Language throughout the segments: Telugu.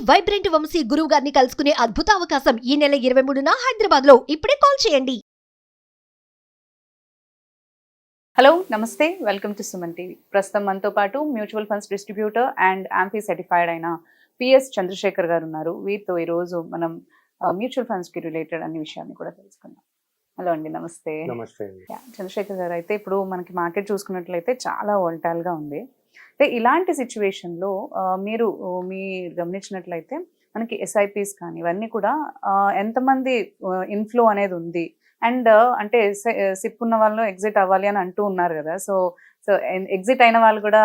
వైబ్రెంట్ వంశీ గురువు గారిని కలుసుకునే అద్భుత అవకాశం ఈ నెల 23న హైదరాబాద్ లో. ఇప్పుడే కాల్ చేయండి. హలో నమస్తే, వెల్కమ్ టు సుమన్ టీవీ. ప్రస్తుతం మనతో పాటు mutual funds distributor and amphi certified అయిన పిఎస్ చంద్రశేఖర్ గారు ఉన్నారు. వీరితో ఈరోజు మనం మ్యూచువల్ ఫండ్స్ కి రిలేటెడ్ అనే విషయాన్ని కూడా తెలుసుకుందాం. హలో అండి, నమస్తే. నమస్తే. చంద్రశేఖర్ గారు, అయితే ఇప్పుడు మనకి మార్కెట్ చూసుకున్నట్లయితే చాలా వోల్టాయిల్ గా ఉంది. అయితే ఇలాంటి సిచ్యువేషన్ లో మీరు గమనించినట్లయితే మనకి ఎస్ఐపిస్ కానీ ఇవన్నీ కూడా ఎంతమంది ఇన్ఫ్లో అనేది ఉంది, అండ్ అంటే సిప్ ఉన్న వాళ్ళు ఎగ్జిట్ అవ్వాలి అని అంటూ ఉన్నారు కదా. సో సో ఎగ్జిట్ అయిన వాళ్ళు కూడా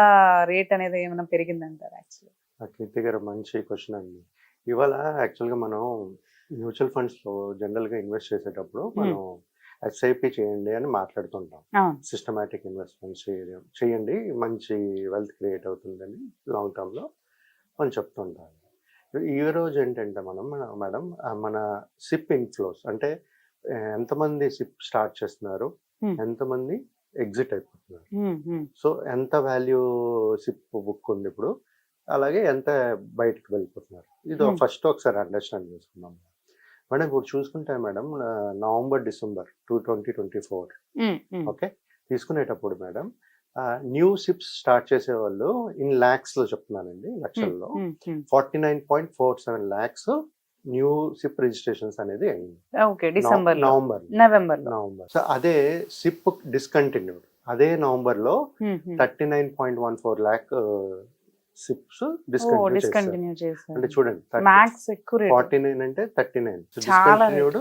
రేట్ అనేది ఏమైనా పెరిగిందంటారు? యాక్చువల్లీ కీర్తి గారు, మంచి క్వశ్చన్ అండి. ఇవాళ యాక్చువల్గా మనం మ్యూచువల్ ఫండ్స్లో జనరల్గా ఇన్వెస్ట్ చేసేటప్పుడు మనం ఎస్ఐపి చేయండి అని మాట్లాడుతుంటాం. సిస్టమాటిక్ ఇన్వెస్ట్మెంట్స్ చేయండి, మంచి వెల్త్ క్రియేట్ అవుతుందని లాంగ్ టర్మ్లో మనం చెప్తుంటాం. ఈ రోజు ఏంటంటే మేడం మన సిప్ ఇన్ఫ్లోస్ అంటే ఎంతమంది సిప్ స్టార్ట్ చేస్తున్నారు, ఎంతమంది ఎగ్జిట్ అయిపోతున్నారు, సో ఎంత వాల్యూ సిప్ బుక్ ఉంది ఇప్పుడు, అలాగే ఎంత బయటకు వెళ్ళిపోతున్నారు, ఇది ఫస్ట్ ఒకసారి అండర్స్టాండ్ చేసుకున్నాం. మేడం ఇప్పుడు చూసుకుంటే మేడం నవంబర్ డిసెంబర్ 2024 ఓకే తీసుకునేటప్పుడు మేడం న్యూ సిప్స్ స్టార్ట్ చేసేవాళ్ళు ఇన్ ల్యాక్స్ లో చెప్తున్నానండి, లక్షల్లో 49.47 lakhs న్యూ సిప్ రిజిస్ట్రేషన్స్ అనేది అయింది. నవంబర్. సో అదే సిప్ డిస్కంటిన్యూడ్ అదే నవంబర్ లో 39.14 lakh సిప్స్ డిస్కంటిన్యూ చేశారు. అంటే చూడండి, 49 అంటే 39 డిస్కంటిన్యూడ్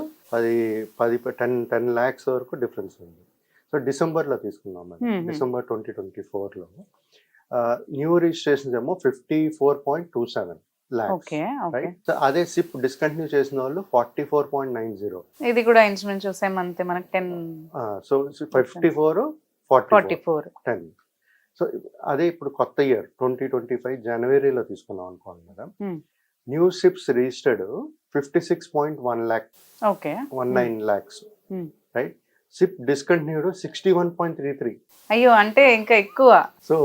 10 lakhs వరకు డిఫరెన్స్ ఉంది. సో డిసెంబర్ లో తీసుకున్నాం మేడం, డిసెంబర్ 2024 లో న్యూ రిజిస్ట్రేషన్స్ ఏమో 54.27 lakhs. రైట్. సో అదే సిప్ డిస్కంటిన్యూ చేసిన వాళ్ళు 44.90. ఇది కూడా ఇన్స్ట్రుమెంట్ చూసామంతే మనకి 10. సో 54 44 10. సో అదే ఇప్పుడు కొత్త ఇయర్ 2025 జనవరిలో తీసుకున్నాం అనుకోండి madam, new SIPs registered 56.1 lakh, 19 lakhs. Right. SIP discontinued 61.33. అయ్యో, అంటే ఇంకా ఎక్కువ. సో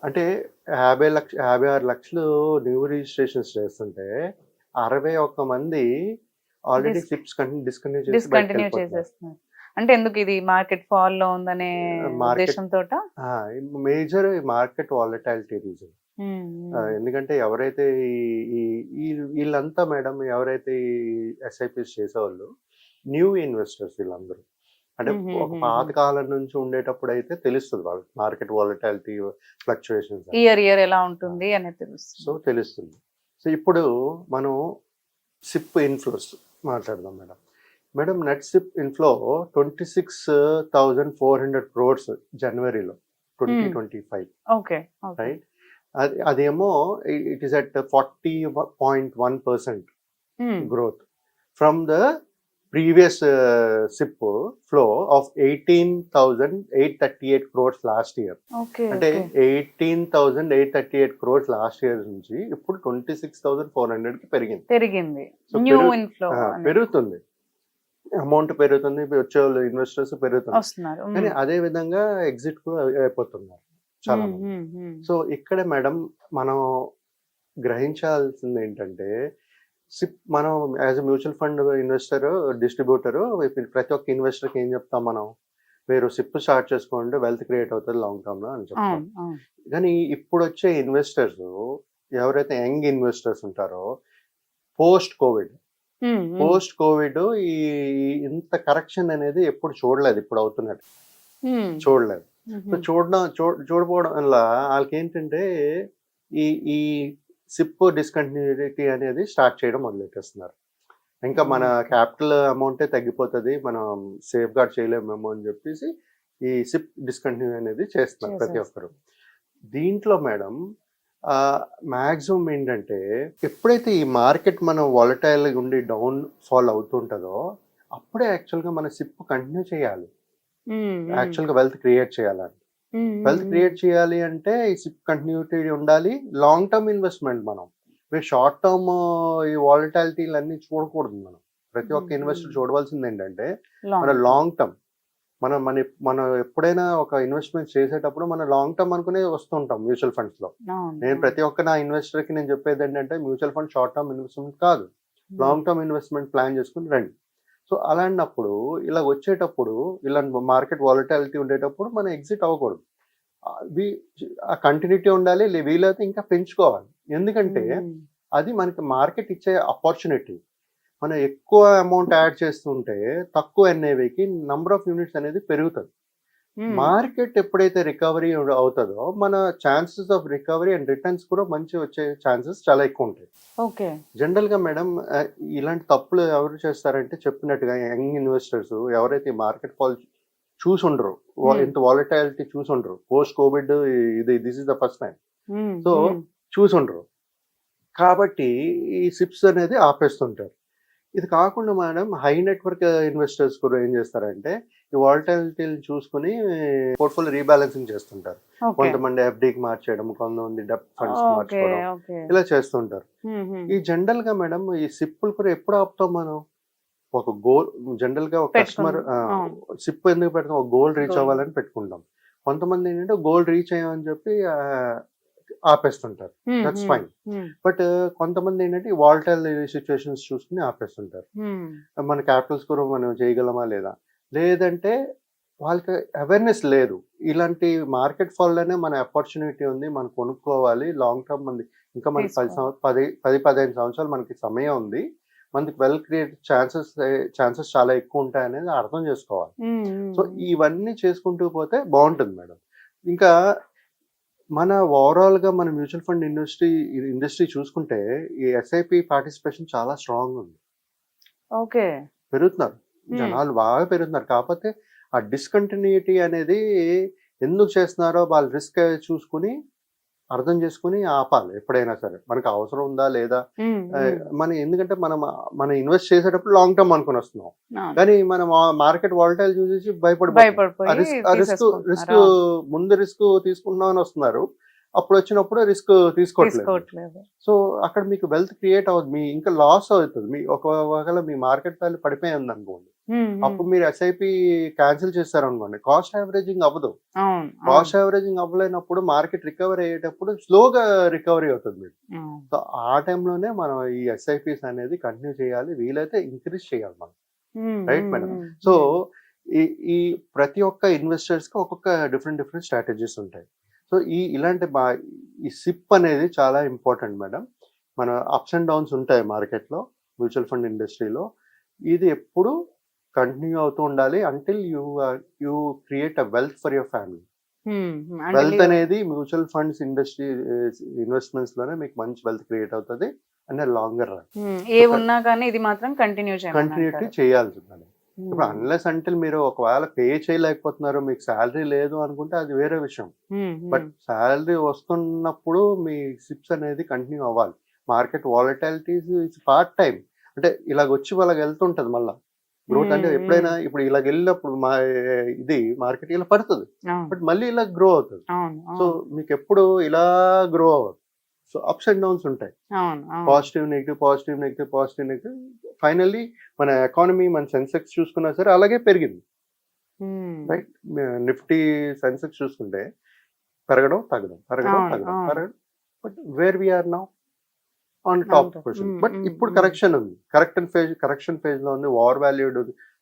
అంటే 56 లక్షలు న్యూ రిజిస్ట్రేషన్స్ చేస్తుంటే 61 మంది ఆల్రెడీ సిప్స్ డిస్కంటిన్యూ చేసేస్తున్నారు. అంటే ఎందుకు? ఇది మార్కెట్ ఫాల్ లో ఉందనే ఉద్దేశంతో మేజర్ మార్కెట్ వాలటాలిటీ రీజన్. ఎందుకంటే ఎవరైతే వీళ్ళంతా మేడం ఎవరైతే ఎస్ఐపిస్ చేసేవాళ్ళు న్యూ ఇన్వెస్టర్స్ వీళ్ళందరూ. అంటే ఒక పాత కాలం నుంచి ఉండేటప్పుడు అయితే తెలుస్తుంది వాళ్ళకి మార్కెట్ వాలటాలిటీ ఫ్లక్చుయేషన్స్ ఇయర్ ఎలా ఉంటుంది అనేది తెలుస్తుంది. సో తెలుస్తుంది. సో ఇప్పుడు మనం సిప్ ఇన్ఫ్లోస్ మాట్లాడదాం madam. Madam net SIP inflow 26,400 crores జనవరిలో 2025. రైట్. అదేమో it is at 40.1% growth from the previous SIP flow of 18,838 crores last year. అంటే 18,838 crores లాస్ట్ ఇయర్ నుంచి ఇప్పుడు 26,400 కి పెరిగింది. పెరుగుతుంది, అమౌంట్ పెరుగుతుంది, వచ్చే వాళ్ళు ఇన్వెస్టర్స్ పెరుగుతున్నారు, కానీ అదే విధంగా ఎగ్జిట్ కూడా అయిపోతున్నారు చాలా మంది. సో ఇక్కడ మేడం మనం గ్రహించాల్సింది ఏంటంటే సిప్ మనం as mutual fund investor distributor ప్రతి ఒక్క ఇన్వెస్టర్కి ఏం చెప్తాం మనం, మీరు సిప్ స్టార్ట్ చేసుకోండి, వెల్త్ క్రియేట్ అవుతుంది లాంగ్ టర్మ్ లో అని చెప్తాం. కానీ ఇప్పుడు వచ్చే ఇన్వెస్టర్స్ ఎవరైతే యంగ్ ఇన్వెస్టర్స్ ఉంటారో పోస్ట్ కోవిడ్ ఈ ఇంత కరెక్షన్ అనేది ఎప్పుడు చూడలేదు, ఇప్పుడు అవుతున్నట్టు చూడలేదు. సో చూడపోవడం వల్ల వాళ్ళకి ఏంటంటే ఈ సిప్ డిస్కంటిన్యూటీ అనేది స్టార్ట్ చేయడం మొదలెట్టేస్తున్నారు. ఇంకా మన క్యాపిటల్ అమౌంటే తగ్గిపోతుంది, మనం సేఫ్ గార్డ్ చేయలేమేమో అని చెప్పేసి ఈ సిప్ డిస్కంటిన్యూ అనేది చేస్తున్నారు ప్రతి ఒక్కరు. దీంట్లో మేడం మ్యాక్సిమం ఏంటంటే ఎప్పుడైతే ఈ మార్కెట్ మనం వాలటైల్ ఉండి డౌన్ ఫాల్ అవుతుంటుందో అప్పుడే యాక్చువల్గా మన సిప్ కంటిన్యూ చేయాలి. యాక్చువల్గా వెల్త్ క్రియేట్ చేయాలని, వెల్త్ క్రియేట్ చేయాలి అంటే ఈ సిప్ కంటిన్యూటీ ఉండాలి. లాంగ్ టర్మ్ ఇన్వెస్ట్మెంట్ మనం షార్ట్ టర్మ్ ఈ వాలటాలిటీలు అన్ని చూడకూడదు. మనం ప్రతి ఒక్క ఇన్వెస్టర్ చూడవలసింది ఏంటంటే మన లాంగ్ టర్మ్ మనం ఎప్పుడైనా ఒక ఇన్వెస్ట్మెంట్ చేసేటప్పుడు మనం లాంగ్ టర్మ్ అనుకునే వస్తుంటాం మ్యూచువల్ ఫండ్స్ లో. నేను ప్రతి ఒక్క నా ఇన్వెస్టర్ కి నేను చెప్పేది ఏంటంటే mutual fund short term investment కాదు, లాంగ్ టర్మ్ ఇన్వెస్ట్మెంట్ ప్లాన్ చేసుకుని రండి. సో అలాంటప్పుడు ఇలా వచ్చేటప్పుడు ఇలా మార్కెట్ వాలటాలిటీ ఉండేటప్పుడు మనం ఎగ్జిట్ అవ్వకూడదు. ఆ కంటిన్యూటీ ఉండాలి, వీలైతే ఇంకా పెంచుకోవాలి. ఎందుకంటే అది మనకి మార్కెట్ ఇచ్చే ఆపర్చునిటీ. మనం ఎక్కువ అమౌంట్ యాడ్ చేస్తుంటే తక్కువ ఎన్ఏవికి నంబర్ ఆఫ్ యూనిట్స్ అనేది పెరుగుతుంది. మార్కెట్ ఎప్పుడైతే రికవరీ అవుతుందో మన chances of recovery and returns కూడా మంచి వచ్చే ఛాన్సెస్ చాలా ఎక్కువ ఉంటాయి. ఓకే. జనరల్ గా మేడం ఇలాంటి తప్పులు ఎవరు చేస్తారంటే చెప్పినట్టుగా యంగ్ ఇన్వెస్టర్స్ ఎవరైతే మార్కెట్ ఫాల్ చూసుండరు, ఇంత వాలటాలిటీ చూసుండరు, post COVID this is the first time, so చూసుండరు కాబట్టి ఈ సిప్స్ అనేది ఆపేస్తుంటారు. ఇది కాకుండా మేడం హై నెట్వర్క్ ఇన్వెస్టర్స్ కూడా ఏం చేస్తారంటే ఈ వాలటాలిటీని చూసుకుని పోర్ట్ఫోలియో రీబ్యాలెన్సింగ్ చేస్తుంటారు. కొంతమంది ఎఫ్డీకి మార్చేయడం, కొంతమంది డెప్ట్ ఫండ్స్ మార్చుకోవడం, ఇలా చేస్తుంటారు. ఈ జనరల్ గా మేడం ఈ సిప్పులు కూడా ఎప్పుడు ఆపుతాం మనం? ఒక గోల్ జనరల్ గా ఒక కస్టమర్ సిప్ ఎందుకు పెడతాం? ఒక గోల్ రీచ్ అవ్వాలని పెట్టుకుంటాం. కొంతమంది ఏంటంటే గోల్ రీచ్ అయ్యామని చెప్పి ఆపేస్తుంటారు, దట్స్ ఫైన్. బట్ కొంతమంది ఏంటంటే ఈ వాలటైల్ సిచ్యువేషన్స్ చూసుకుని ఆపేస్తుంటారు. మన క్యాపిటల్స్ కూడా మనం చేయగలమా లేదా, లేదంటే వాళ్ళకి అవేర్నెస్ లేదు. ఇలాంటి మార్కెట్ ఫాల్ లోనే మన ఆపర్చునిటీ ఉంది, మనం కొనుక్కోవాలి లాంగ్ టర్మ్. ఇంకా మనకి 10-15 సంవత్సరాలు మనకి సమయం ఉంది, మనకి వెల్ క్రియేట్ ఛాన్సెస్ చాలా ఎక్కువ ఉంటాయి అనేది అర్థం చేసుకోవాలి. సో ఇవన్నీ చేసుకుంటూ పోతే బాగుంటుంది మేడం. ఇంకా మన ఓవరాల్ గా మన మ్యూచువల్ ఫండ్ ఇండస్ట్రీ చూసుకుంటే ఈ ఎస్ఐపి పార్టిసిపేషన్ చాలా స్ట్రాంగ్ ఉంది. ఓకే. పెరుగుతున్నారు, జనాలు బాగా పెరుగుతున్నారు. కాకపోతే ఆ డిస్కంటిన్యూటీ అనేది ఎందుకు చేస్తున్నారో వాళ్ళు రిస్క్ చూసుకుని అర్థం చేసుకుని ఆపాలి. ఎప్పుడైనా సరే మనకు అవసరం ఉందా లేదా, ఎందుకంటే మనం ఇన్వెస్ట్ చేసేటప్పుడు లాంగ్ టర్మ్ అనుకుని వస్తున్నాం, కానీ మనం మార్కెట్ వాలటైల్ చూసేసి రిస్క్ ముందు రిస్క్ తీసుకుంటున్నాం అని వస్తున్నారు. అప్పుడు వచ్చినప్పుడు రిస్క్ తీసుకోవట్లేదు. సో అక్కడ మీకు వెల్త్ క్రియేట్ అవుతుంది, మీ ఇంకా లాస్ అవుతుంది. ఒకవేళ మీ మార్కెట్ వాల్యూ పడిపోయింది అనుకోండి, అప్పుడు మీరు ఎస్ఐపి క్యాన్సిల్ చేస్తారు అనుకోండి, కాస్ట్ యావరేజింగ్ అవ్వదు. కాస్ట్ యావరేజింగ్ అవ్వలేనప్పుడు మార్కెట్ రికవరీ అయ్యేటప్పుడు స్లోగా రికవరీ అవుతుంది మీకు. సో ఆ టైంలోనే మనం ఈ ఎస్ఐపిస్ అనేది కంటిన్యూ చేయాలి, వీలైతే ఇంక్రీజ్ చేయాలి మనం. Right madam? సో ఈ ప్రతి ఒక్క ఇన్వెస్టర్స్ కి ఒక్కొక్క డిఫరెంట్ స్ట్రాటజీస్ ఉంటాయి. సో ఇలాంటి ఈ సిప్ అనేది చాలా ఇంపార్టెంట్ మేడం. మన అప్స్ అండ్ డౌన్స్ ఉంటాయి మార్కెట్లో, మ్యూచువల్ ఫండ్ ఇండస్ట్రీలో. ఇది ఎప్పుడు కంటిన్యూ అవుతూ ఉండాలి until you create a wealth for your family. Wealth అనేది మ్యూచువల్ ఫండ్స్ ఇండస్ట్రీ ఇన్వెస్ట్మెంట్స్ లోనే మీకు మంచి వెల్త్ క్రియేట్ అవుతుంది అండ్ లాంగర్ రన్. ఏ ఉన్నా కానీ ఇది మాత్రం కంటిన్యూటీ చేయాల్సి ఉంటుంది. ఇప్పుడు అన్లెస్ అంటిల్ మీరు ఒకవేళ పే చేయలేకపోతున్నారు, మీకు శాలరీ లేదు అనుకుంటే అది వేరే విషయం. బట్ శాలరీ వస్తున్నప్పుడు మీ సిప్స్ అనేది కంటిన్యూ అవ్వాలి. Market volatilities it's part time. అంటే ఇలాగ వచ్చి వాళ్ళకి వెళ్తుంటది మళ్ళీ గ్రోత్. అంటే ఎప్పుడైనా ఇప్పుడు ఇలాగ వెళ్ళినప్పుడు ఇది మార్కెట్ ఇలా పడుతుంది, బట్ మళ్ళీ ఇలా గ్రో అవుతుంది. సో మీకు ఎప్పుడు ఇలా గ్రో అవ్వదు. సో అప్స్ అండ్ డౌన్స్ ఉంటాయి, positive negative, positive negative, positive negative. Finally మన ఎకానమీ, మన సెన్సెక్స్ చూసుకున్నా సరే అలాగే పెరిగింది. రైట్? నిఫ్టీ సెన్సెక్స్ చూసుకుంటే పెరగడం తగ్గడం, but where we are now on top position. But ఇప్పుడు కరెక్షన్ ఉంది, కరెక్షన్ ఫేజ్ లో ఉంది, ఓవర్ వాల్యూడ్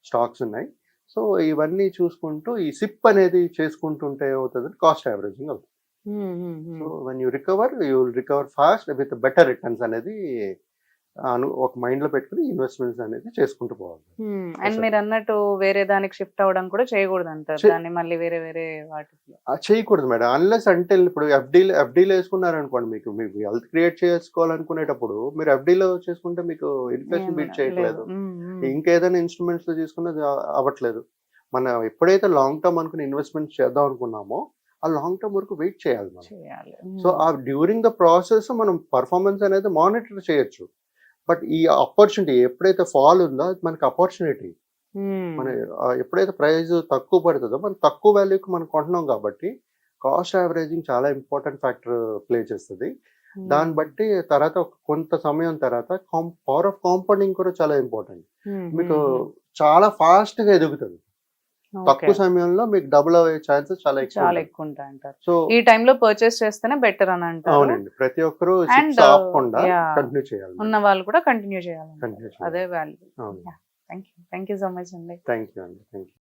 స్టాక్స్ ఉన్నాయి. సో ఇవన్నీ చూసుకుంటూ ఈ సిప్ అనేది చేసుకుంటుంటే అవుతుంది, కాస్ట్ యావరేజింగ్ అవుతుంది. So when you will recover fast with better returns అనేది ఒక మైండ్ లో పెట్టుకుని ఇన్వెస్ట్మెంట్స్ అనేది చేసుకుంటూ పోవాలి. అండ్ మీరు అన్నట్టు వేరే దానికి షిఫ్ట్ అవ్వడం కూడా చేయకూడదు అంటారు, దాన్ని మళ్ళీ వేరే వాటిలో చేయకూడదు మేడం. అన్లెస్ అంటే ఇప్పుడు ఎఫ్డీలో వేసుకున్నారనుకోండి, మీకు హెల్త్ క్రియేట్ చేసుకోవాలనుకునేటప్పుడు మీరు ఎఫ్డీలో చేసుకుంటే మీకు ఇన్ఫ్లేషన్ బీట్ చేయట్లేదు, ఇంకేదైనా ఇన్స్ట్రుమెంట్స్ లో తీసుకున్నది అవ్వట్లేదు. మనం ఎప్పుడైతే లాంగ్ టర్మ్ అనుకుని ఇన్వెస్ట్మెంట్ చేద్దాం అనుకున్నామో ఆ లాంగ్ టర్మ్ వరకు వెయిట్ చేయాలి మనం. సో ఆ డ్యూరింగ్ ద ప్రాసెస్ మనం పర్ఫార్మెన్స్ అనేది మానిటర్ చేయొచ్చు. బట్ ఈ ఆపర్చునిటీ ఎప్పుడైతే ఫాల్ ఉందో మనకి ఆపర్చునిటీ, మన ఎప్పుడైతే ప్రైస్ తక్కువ పడుతుందో మనం తక్కువ వాల్యూకి మనం కొంటున్నాం కాబట్టి కాస్ట్ యావరేజింగ్ చాలా ఇంపార్టెంట్ ఫ్యాక్టర్ ప్లే చేస్తుంది. దాన్ని బట్టి తర్వాత కొంత సమయం తర్వాత పవర్ ఆఫ్ కాంపౌండింగ్ కూడా చాలా ఇంపార్టెంట్. మీకు చాలా ఫాస్ట్ గా ఎదుగుతుంది. తక్కువ సమయంలో మీకు డబుల్ అయ్యే ఛాన్సెస్ చాలా చాలా ఎక్కువ ఎక్కువ ఉంటాయి అంటారు. సో ఈ టైంలో పర్చేస్ చేస్తేనే బెటర్ అని అంటారు. అవునండి, ప్రతి ఒక్కరు And, ఆపకుండా yeah, కంటిన్యూ చేయాలి. ఉన్న వాళ్ళు కూడా కంటిన్యూ చేయాలి. కంటిన్యూ అదే చేయాలి. వాల్యూ. అవును, థ్యాంక్ యూ సో మచ్ అండి. థ్యాంక్ యూ అండి, థ్యాంక్ యూ.